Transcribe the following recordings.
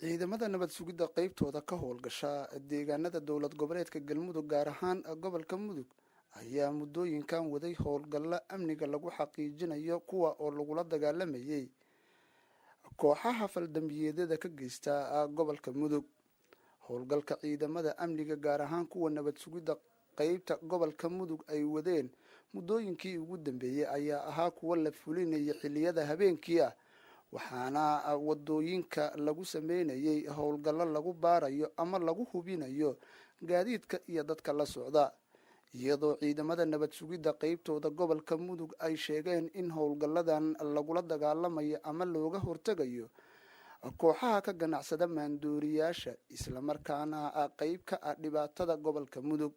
ciidamada nabad sugidda qaybtooda ka howlgasha deegaanada dowlad goboleedka galmudug gaar ahaan gobolka Muudg ayaa muddooyinkan waday howlgalla amniga lagu xaqiijinayo kuwa oo lagula dagaalamayay kooxaha faldambiyeedyada ka geysta gobolka Muudg. howlgalka ciidamada amniga gaar ahaan kuwa nabad sugidda qaybta gobolka Muudg ay wadeen muddooyinkii ugu dambeeyay ayaa ahaa kuwa la fulinayay xilliyada habeenkii ah, waxaana wadooyinka lagu sameynayay howlgallo lagu baarayo ama lagu hubinayo gaadiidka iyo dadka la socda, iyadoo ciidamada nabad sugidda qaybtooda gobolka Muudg ay sheegeen in howlgalladan lagula dagaalamayo ama looga hortagayo kooxaha ka ganacsada maandooriyaasha isla markaana qayb ka ah dhibaatada gobolka Muudg.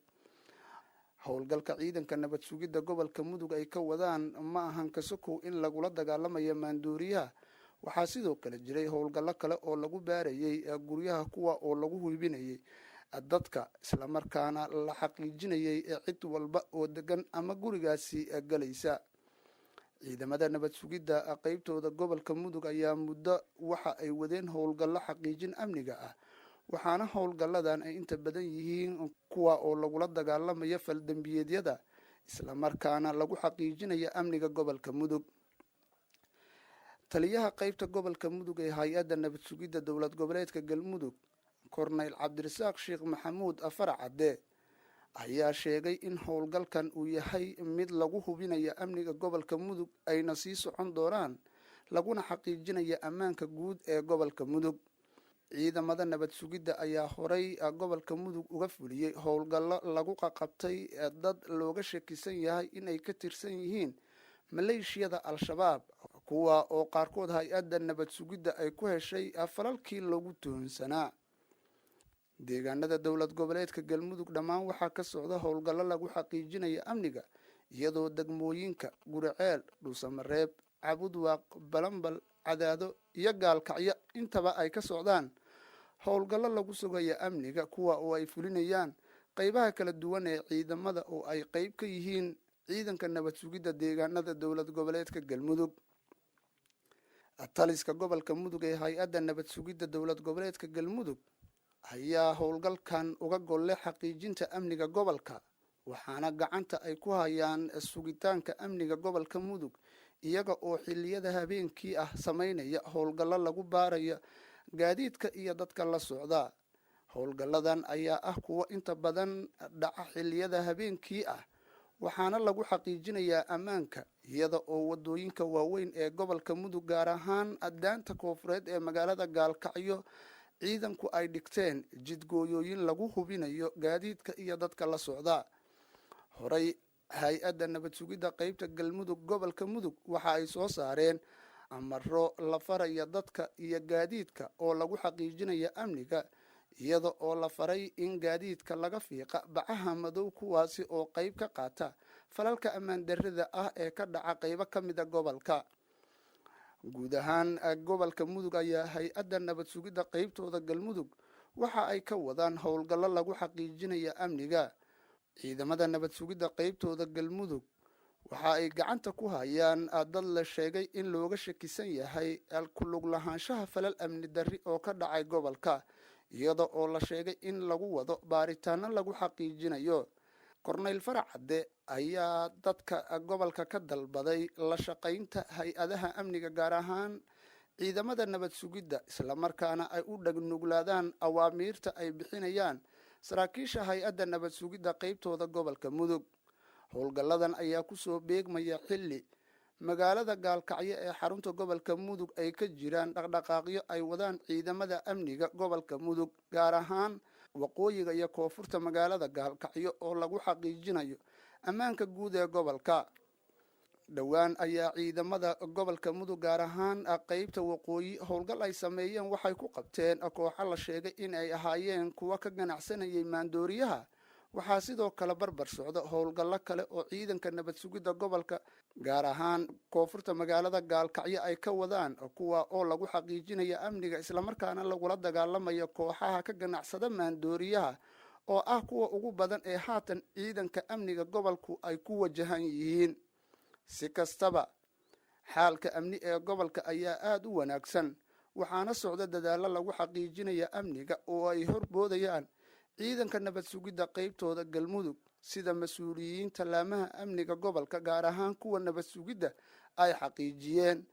howlgalka ciidanka nabad sugidda gobolka Muudg ay ka wadaan ma ahan kasokow in lagula dagaalamayo maandooriyaha, waxaa sidoo kale jiray howlgallo kale oo lagu baarayay guryaha kuwa oo lagu hubinayay dadka isla markaana la xaqiijinayay cid walba oo degan ama gurigaasi galaysa. ciidamada nabad sugidda qaybtooda gobolka Muudg ayaa muddo waxa ay wadeen howlgallo xaqiijin amniga ah, waxaana howlgalladan ay inta badan yihiin kuwa oo lagula dagaalamayo faldambiyeedyada isla markaana lagu xaqiijinayo amniga gobolka Muudg. taliyaha qaybta gobolka Muudg ee hay-adda nabad sugidda dowlad goboleedka galmudug korneyl cabdirasaaq sheekh maxamuud faracade ayaa sheegay in howlgalkan uu yahay mid lagu hubinayo amniga gobolka Muudg ayna sii socon doonaan laguna xaqiijinayo ammaanka guud ee gobolka Muudg. ciidamada nabad sugidda ayaa horay gobolka Muudg uga fuliyay howlgallo lagu qabtay dad looga shakisan yahay inay ka tirsan yihiin maleeshiyada al-shabaab, kuwa oo qaarkood hay-adda nabad sugidda ay ku heshay falalkii lagu tuhunsanaa. deegaanada dowlad goboleedka galmudug dhammaan waxaa ka socda howlgallo lagu xaqiijinayo amniga, iyadoo degmooyinka Guriceel, Dhuusamareeb, Cabudwaaq, Balambal, Cadaado iyo Gaalkacyo intaba ay ka socdaan howlgallo lagu sugayo amniga, kuwa oo ay fulinayaan qaybaha kala duwan ee ciidamada oo ay qayb ka yihiin ciidanka nabad sugidda deegaanada dowlad goboleedka galmudug. taliska gobolka Muudg ee hay-adda nabad sugidda dowlad goboleedka galmudug ayaa howlgalkan uga golle xaqiijinta amniga gobolka, waxaana gacanta ay ku hayaan sugitaanka amniga gobolka Muudg iyaga oo xilliyada habeenkii ah sameynaya howlgallo lagu baarayo gaadiidka iyo dadka la socda. howlgalladan ayaa ah kuwa inta badan dhaca xilliyada habeenkii ah, waxaana lagu xaqiijinayaa ammaanka iyada oo wadooyinka waaweyn ee gobolka Muudg gaar ahaan daanta koonfureed ee magaalada Gaalkacyo ciidanku ay dhigteen jidgooyooyin lagu hubinayo gaadiidka iyo dadka la socda. horay hay-adda nabad sugidda qaybta galmudug gobolka Muudg waxa ay soo saareen amaro la faraya dadka iyo gaadiidka oo lagu xaqiijinayo amniga, iyada oo la faray in gaadiidka laga fiiqa bacaha madow kuwaasi oo qayb ka qaata falalka ammaan darrida ah ee ka dhaca qaybo ka mid a gobolka. guud ahaan gobolka Muudg ayaa hay-adda nabad sugidda qaybtooda galmudug waxa ay ka wadaan howlgallo lagu xaqiijinayo amniga. ciidamada nabad sugidda qaybtooda galmudug waxa ay gacanta ku hayaan dad la sheegay in looga shakisan yahay ku lug lahaanshaha falal amni darri oo ka dhacay gobolka, iyada oo la sheegay in lagu wado baaritaano lagu xaqiijinayo. korneyl faracade ayaa dadka gobolka ka dalbaday la shaqaynta hay-adaha amniga gaar ahaan ciidamada nabad sugidda isla markaana ay u dhagnuglaadaan awaamiirta ay bixinayaan saraakiisha hay-adda nabad sugidda qaybtooda gobolka Muudg. howlgalladan ayaa kusoo beegmaya xilli magaalada Gaalkacyo ee xarunta gobolka Muudg ay ka jiraan dhaqdhaqaaqyo ay wadaan ciidamada amniga gobolka Muudg gaar ahaan waqooyiga iyo koonfurta magaalada Gaalkacyo oo lagu xaqiijinayo ammaanka guud ee gobolka. dhowaan ayaa ciidamada gobolka Muudg gaar ahaan qaybta waqooyi howlgal ay sameeyeen waxay ku qabteen kooxo la sheegay in ay ahaayeen kuwa ka ganacsanayay maandooriyaha. waxaa sidoo kale barbar socda howlgallo kale oo ciidanka nabad sugidda gobolka gaar ahaan koonfurta magaalada Gaalkacyo ay ka wadaan, kuwa oo lagu xaqiijinayo amniga isla markaana lagula dagaalamayo kooxaha ka ganacsada maandooriyaha oo ah kuwa ugu badan ee haatan ciidanka amniga gobolku ay ku wajahan yihiin. si kastaba xaalka amni ee gobolka ayaa aad u wanaagsan, waxaana socda dadaalo lagu xaqiijinaya amniga oo ay horboodayaan ciidanka nabad sugidda qaybtooda galmudug sida mas-uuliyiinta laamaha amniga gobolka gaar ahaan kuwa nabad sugidda ay xaqiijiyeen